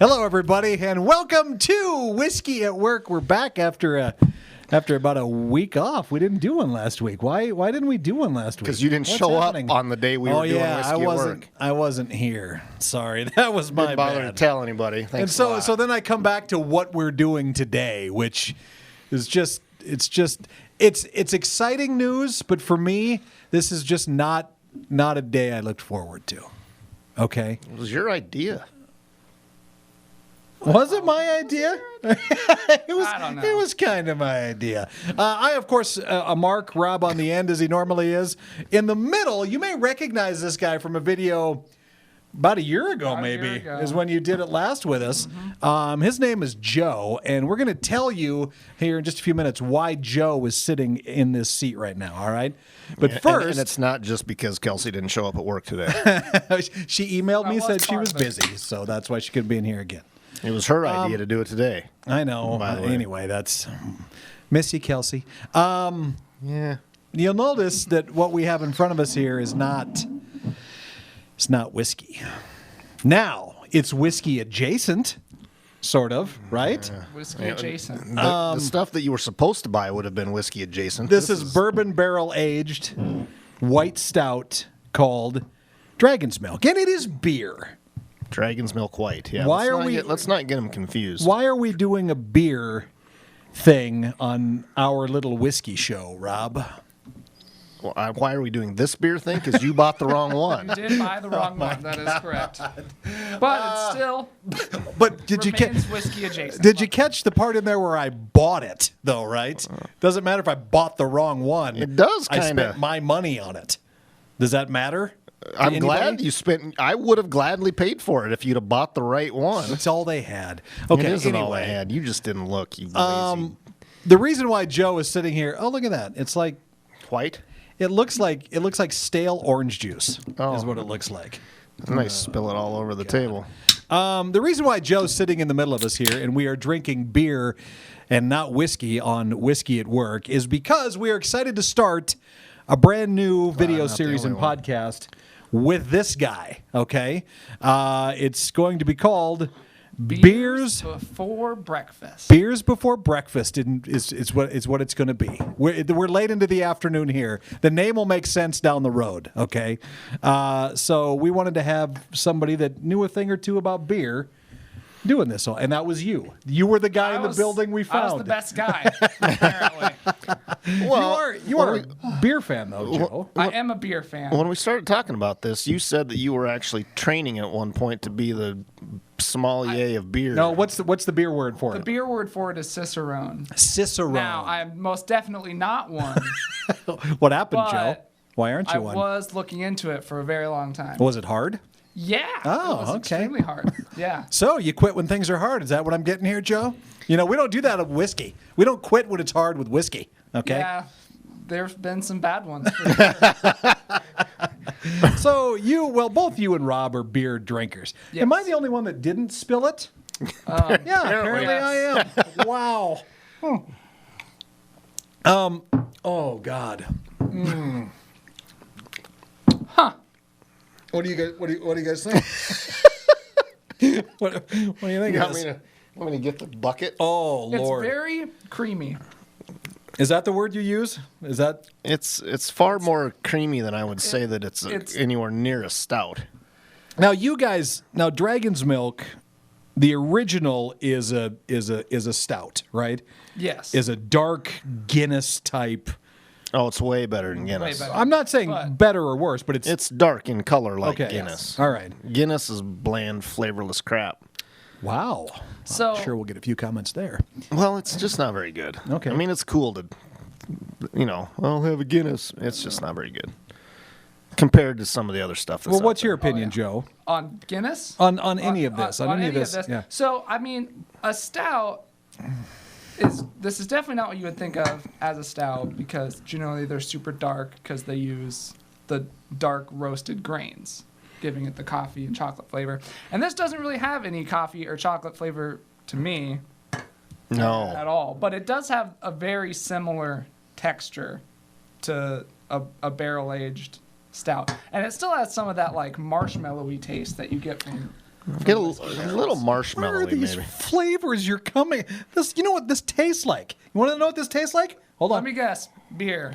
Hello, everybody, and welcome to Whiskey at Work. We're back after about a week off. We didn't do one last week. Why didn't we do one last week? Because you didn't show up on the day we were doing Whiskey at Work. I wasn't here. Sorry, that was my Didn't bother bad. to tell anybody. Thanks And so then I come back to what we're doing today, which is it's exciting news, but for me, this is just not a day I looked forward to. Okay, It was your idea. was it my idea? I don't know. It was kind of my idea. I, of course, Mark, Rob on the end, as he normally is. In the middle, you may recognize this guy from a video about a year ago, is when you did it last with us. Mm-hmm. His name is Joe, and we're going to tell you here in just a few minutes why Joe is sitting in this seat right now, all right? But first... And it's not just because Kelsey didn't show up at work today. She emailed me, said she was part of it. busy, so that's why she couldn't be in here again. It was her idea to do it today. I know. By the way. Anyway, that's... Miss you, Kelsey. Yeah. You'll notice that what we have in front of us here is not... It's not whiskey. Now, it's whiskey adjacent, sort of, right? Whiskey adjacent. The stuff that you were supposed to buy would have been whiskey adjacent. This is bourbon barrel aged white stout called Dragon's Milk, and it is beer. Dragon's Milk White. Yeah. Why Let's not get them confused. Why are we doing a beer thing on our little whiskey show, Rob? Why are we doing this beer thing? Because you bought the wrong one. You did buy the wrong one. That is correct. But it still But did you remains whiskey adjacent. Did you catch the part in there where I bought it, though, right? Doesn't matter if I bought the wrong one. It does I kinda. spent my money on it. Does that matter? to I'm anybody? glad you spent. I would have gladly paid for it if you'd have bought the right one. It's all they had. Okay, It isn't anyway. all I had. You just didn't look. You lazy. The reason why Joe is sitting here, oh, look at that. It's like, White. it looks like stale orange juice Oh. is what it looks like. Nice. Spill it all over the table. The reason why Joe's sitting in the middle of us here and we are drinking beer and not whiskey on Whiskey at Work is because we are excited to start a brand new video not the series and only one. podcast with this guy, okay? It's going to be called Beers Before Breakfast. Beers Before Breakfast is what it's going to be. We're late into the afternoon here. The name will make sense down the road, okay? So we wanted to have somebody that knew a thing or two about beer doing this, and that was you. You were the guy in the building we found. I was the best guy, apparently. You are a beer fan, though, Joe. I am a beer fan. When we started talking about this, you said that you were actually training at one point to be the sommelier of beer. No, what's the beer word for The it? beer word for it is Cicerone. Cicerone. Now, I'm most definitely not one. What happened, but Joe? Why aren't you I one? was looking into it for a very long time. Was it hard? Yeah. Oh, it was okay. extremely hard. Yeah. So you quit when things are hard. Is that what I'm getting here, Joe? You know, we don't do that with whiskey. We don't quit when it's hard with whiskey. Okay. Yeah. There's been some bad ones. For sure. So both you and Rob are beer drinkers. Yes. Am I the only one that didn't spill it? Yeah, apparently yes. I am. Wow. Oh God. Huh. What do you guys think? what do you think? You of want this? me to get the bucket? Oh It's Lord. very creamy. Is that the word you use? Is that It's far more creamy than I would say that it's anywhere near a stout. now? You guys, Dragon's Milk, the original is a stout, right? Yes. Is a dark Guinness type. Oh, it's way better than Guinness. better. I'm not saying But- better or worse, but it's It's dark in color like okay. Guinness. All right. Guinness is bland, flavorless crap. Wow. So- I'm sure we'll get a few comments there. Well, it's just not very good. Okay. I mean, it's cool to, I'll have a Guinness. It's just not very good compared to some of the other stuff. That's Well, what's out your there. opinion, Joe, On Guinness? on any of this? On any of this? Yeah. So, I mean, a stout this is definitely not what you would think of as a stout because generally they're super dark because they use the dark roasted grains, giving it the coffee and chocolate flavor. And this doesn't really have any coffee or chocolate flavor to me at No. all, but it does have a very similar texture to a barrel aged stout, and it still has some of that like marshmallowy taste that you get from Get a little marshmallow, Where are these maybe. flavors you're coming? This, you know what this tastes like? You want to know what this tastes like? Hold Let on. me guess. Beer.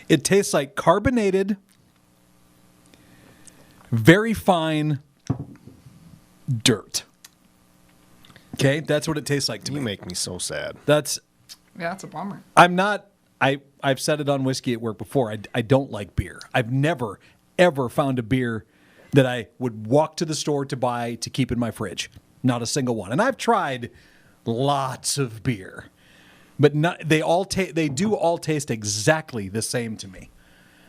It tastes like carbonated, very fine dirt. Okay, that's what it tastes like to You me. make me so sad. That's Yeah, that's a bummer. I'm not. I've said it on Whiskey at Work before. I don't like beer. I've never ever found a beer that I would walk to the store to buy to keep in my fridge. Not a single one. And I've tried lots of beer, but not, they do all taste exactly the same to me.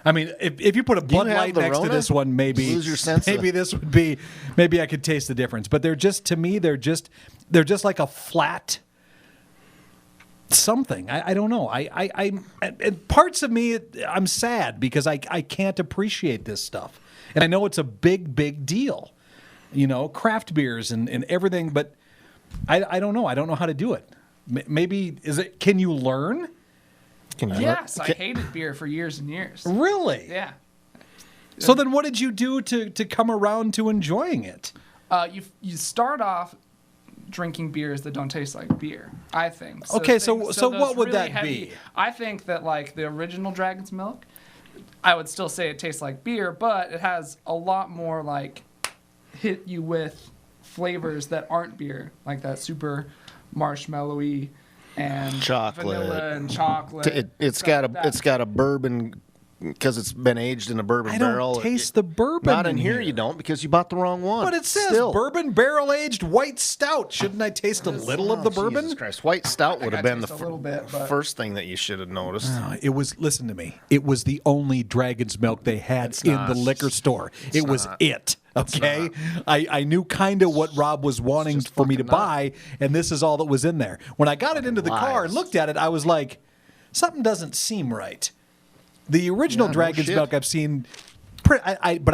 I mean, if you put a Bud have Light the next to Rona? this one, maybe Lose your sense of- maybe this would be, maybe I could taste the difference. But they're just, to me, they're just like a flat something. I don't know. And parts of me, I'm sad because I can't appreciate this stuff. And I know it's a big deal, you know, craft beers and everything, but I don't know. I don't know how to do it. Maybe, can you learn? Can you Yes, I hated beer for years and years. Really? Yeah. So then what did you do to come around to enjoying it? You start off drinking beers that don't taste like beer, I think. Okay, so those what would really that heavy- be? I think that like the original Dragon's Milk, I would still say it tastes like beer, but it has a lot more like hit you with flavors that aren't beer, like that super marshmallowy and Chocolate. vanilla and chocolate. It's stuff like that. got a bourbon because it's been aged in a bourbon I barrel. don't taste the bourbon. Not in here, you don't, because you bought the wrong one. But it says Still. bourbon barrel aged white stout. Shouldn't I taste a little of the Jesus bourbon? Christ. White stout would have I been the taste a little bit, but- first thing that you should have noticed. It was, listen to me, it was the only Dragon's Milk they had It's in not. the liquor store. It was not. it. Okay? I knew kind of what Rob was wanting just for me to fucking not. buy, and this is all that was in there. When I got it into the car and lies. looked at it, I was like, something doesn't seem right. The original Yeah, no Dragon's shit. Milk I've seen, but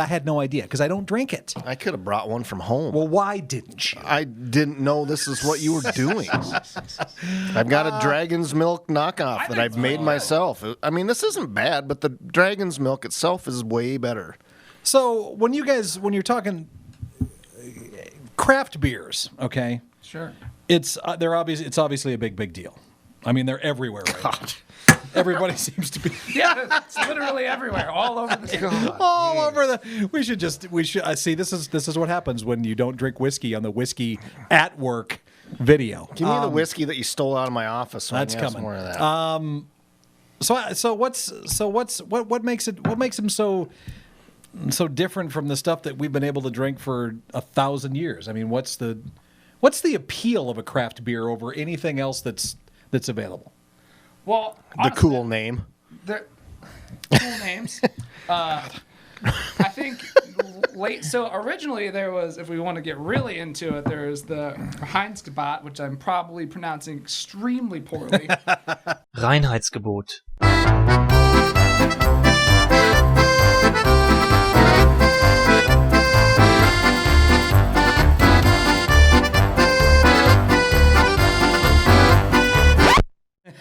I had no idea because I don't drink it. I could have brought one from home. Well, why didn't you? I didn't know this is what you were doing. I've got a Dragon's Milk knockoff that think I've it's made good. myself. I mean, this isn't bad, but the Dragon's Milk itself is way better. So when you're talking craft beers, okay, Sure. it's obviously a big deal. I mean, they're everywhere right now. Everybody seems to be Yeah, it's literally everywhere, all over the city. all over the. We should see. This is what happens when you don't drink whiskey on the Whiskey at Work video. Give me the whiskey that you stole out of my office. So that's I can have some coming. more of that. What makes them so different from the stuff that we've been able to drink for 1,000 years? I mean, what's the appeal of a craft beer over anything else that's available? Well, The honestly, cool name. they're cool names. I think so originally there was, if we want to get really into it, there was the Reinheitsgebot, which I'm probably pronouncing extremely poorly. Reinheitsgebot.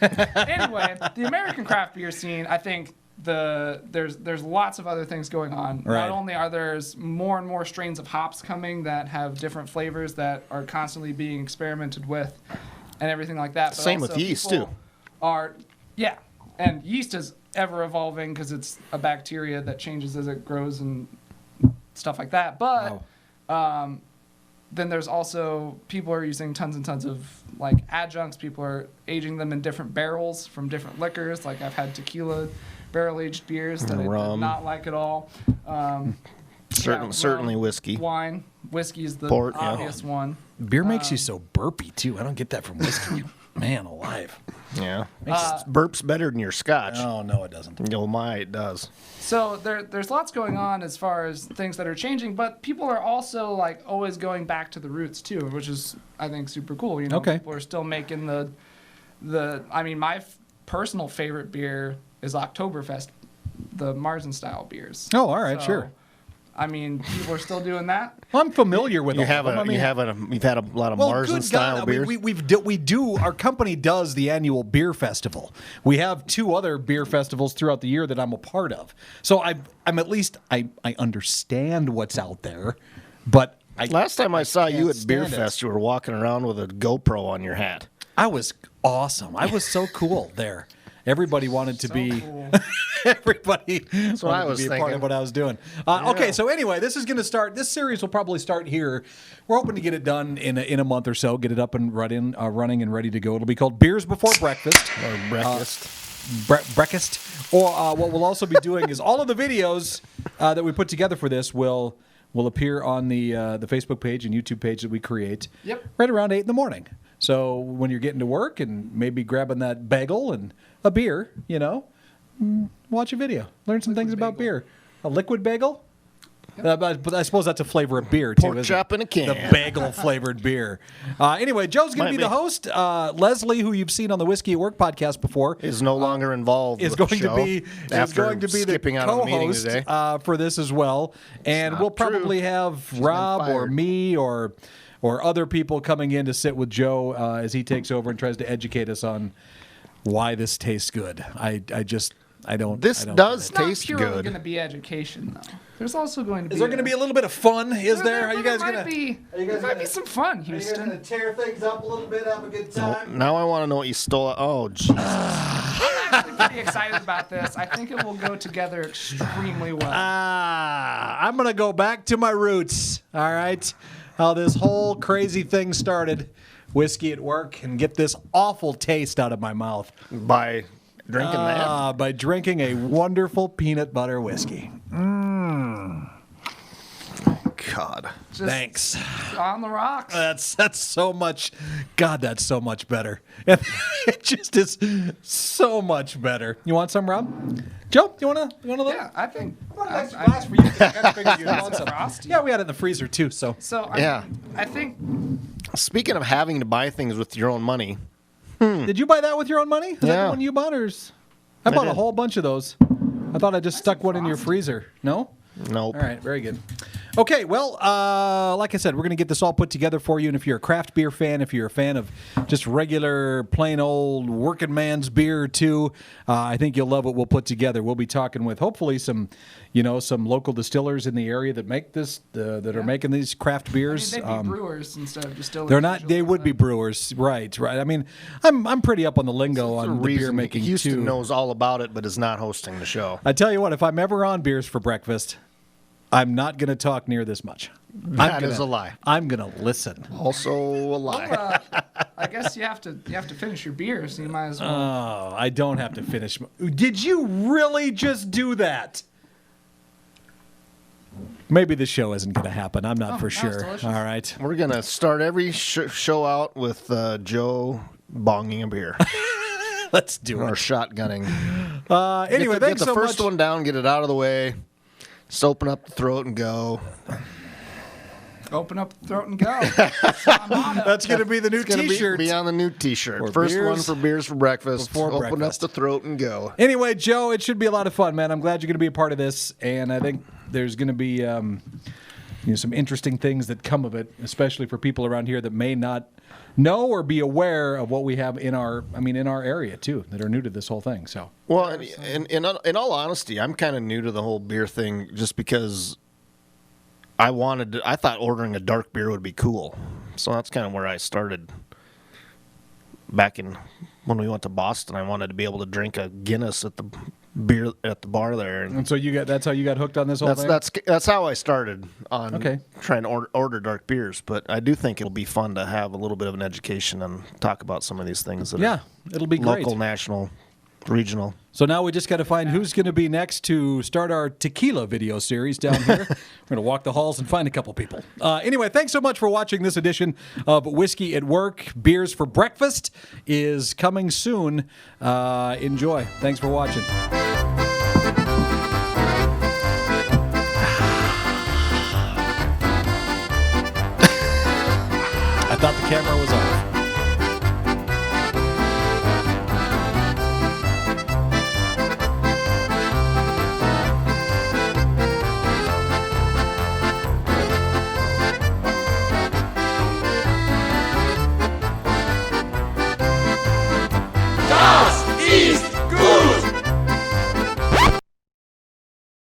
Anyway, the American craft beer scene, I think there's lots of other things going on. Right. Not only are there's more and more strains of hops coming that have different flavors that are constantly being experimented with and everything like that. But Same with also yeast, people too. Yeah, and yeast is ever evolving because it's a bacteria that changes as it grows and stuff like that. But then there's also people are using tons and tons of like adjuncts. People are aging them in different barrels from different liquors. Like I've had tequila barrel aged beers that I did Rum. not like at all. Certainly rum, whiskey. Wine. Whiskey is the Port, yeah. obvious one. Beer makes you so burpy too. I don't get that from whiskey. Man alive. Yeah. Burp's better than your scotch. Oh no, it doesn't. Oh my, it does. So there's lots going on as far as things that are changing, but people are also like always going back to the roots too, which is I think super cool. You know, Okay. people are still making the. I mean, my personal favorite beer is Oktoberfest, the Marzen style beers. Oh, all right, sure. I mean, people are still doing that. I'm familiar with You all have of them. you've had a lot of Marzen good style God, beers. we do. Our company does the annual beer festival. We have 2 other beer festivals throughout the year that I'm a part of. So I'm at least I understand what's out there, but Last time I saw you can't at Beer stand it. Fest, you were walking around with a GoPro on your hat. I was awesome. I was so cool there. Everybody wanted to be. Cool. Everybody what I wanted was to be a part thinking. of what I was doing. Okay, so anyway, this is going to start. This series will probably start here. We're hoping to get it done in a month or so. Get it up and running and ready to go. It'll be called Beers Before Breakfast. Or breakfast. Breakfast. Or what we'll also be doing is all of the videos that we put together for this will appear on the Facebook page and YouTube page that we create. Yep. Right around 8 in the morning. So when you're getting to work and maybe grabbing that bagel and a beer, watch a video, learn some things about beer. A liquid bagel. But I suppose that's a flavor of beer too. Pork isn't chop it? in a can. The bagel flavored beer. Anyway, Joe's going to Might be the be. host. Leslie, who you've seen on the Whiskey at Work podcast before, Is no longer involved. is with going the show to be after the skipping out of the meeting co-host today. for this as well, and not we'll true. probably have been Rob or fired. me or other people coming in to sit with Joe as he takes over and tries to educate us on why this tastes good. I don't. This I don't does It's not tastes purely good. going to be education, though. There's also going to be. Is there going to be a little bit of fun? Is there? Are you guys might going to? be? There might be some fun, Houston. tear things up a little bit, have a good time? Now I want to know what you stole. Oh, Jesus. I'm actually pretty excited about this. I think it will go together extremely well. I'm going to go back to my roots, all right? How this whole crazy thing started, Whiskey at Work, and get this awful taste out of my mouth By drinking that. by drinking a wonderful peanut butter whiskey. God. Just Thanks. on the rocks. That's so much. God, that's so much better. It just is so much better. You want some, Rob? Joe, you want to look? Yeah, I think. Nice I- glass for you. I kinda figured you'd want some. Frosty. Yeah, we had it in the freezer too. So So Yeah. I think Speaking of having to buy things with your own money, Did you buy that with your own money? Is that Yeah. the one you bought, or I bought a did. whole bunch of those. I thought I just stuck one in your freezer. No? nope. All right, very good. Okay, well, like I said, we're going to get this all put together for you. And if you're a craft beer fan, if you're a fan of just regular, plain old working man's beer too, I think you'll love what we'll put together. We'll be talking with hopefully some local distillers in the area that make this, that are making these craft beers. they'd be brewers instead of distillers. They're not. usually, They would but- be brewers, right? Right. I mean, I'm pretty up on the lingo There's a on the beer reason making Houston too. knows all about it, but is not hosting the show. I tell you what, if I'm ever on Beers for Breakfast, I'm not going to talk near this much. That is a lie. I'm going to listen. Also a lie. I guess you have to finish your beer, so you might as well. Oh, I don't have to finish. Did you really just do that? Maybe the show isn't going to happen. I'm not for that was sure. delicious. All right. We're going to start every show out with Joe bonging a beer Let's do or it. shotgunning. Anyway, get thanks the so first much. one down, get it out of the way, just open up the throat and go. Open up the throat and go. That's my motto. That's going to be the new It's going to T-shirt. be on the new T-shirt. For First one beers for Beers for Breakfast. before Open breakfast. up the throat and go. Anyway, Joe, it should be a lot of fun, man. I'm glad you're going to be a part of this, and I think there's going to be some interesting things that come of it, especially for people around here that may not know or be aware of what we have in our area too, that are new to this whole thing. So, Well, in all honesty, I'm kind of new to the whole beer thing, just because I thought ordering a dark beer would be cool. So that's kind of where I started. Back when we went to Boston, I wanted to be able to drink a Guinness at the bar there, and so that's how you got hooked on this whole thing. that's how I started on Okay. trying to order dark beers. But I do think it'll be fun to have a little bit of an education and talk about some of these things that Yeah, it'll be are great. local, national, regional. So now we just got to find who's going to be next to start our tequila video series down here. We're going to walk the halls and find a couple people. Anyway, thanks so much for watching this edition of Whiskey at Work. Beers for Breakfast is coming soon. Enjoy. Thanks for watching. I thought the camera was on.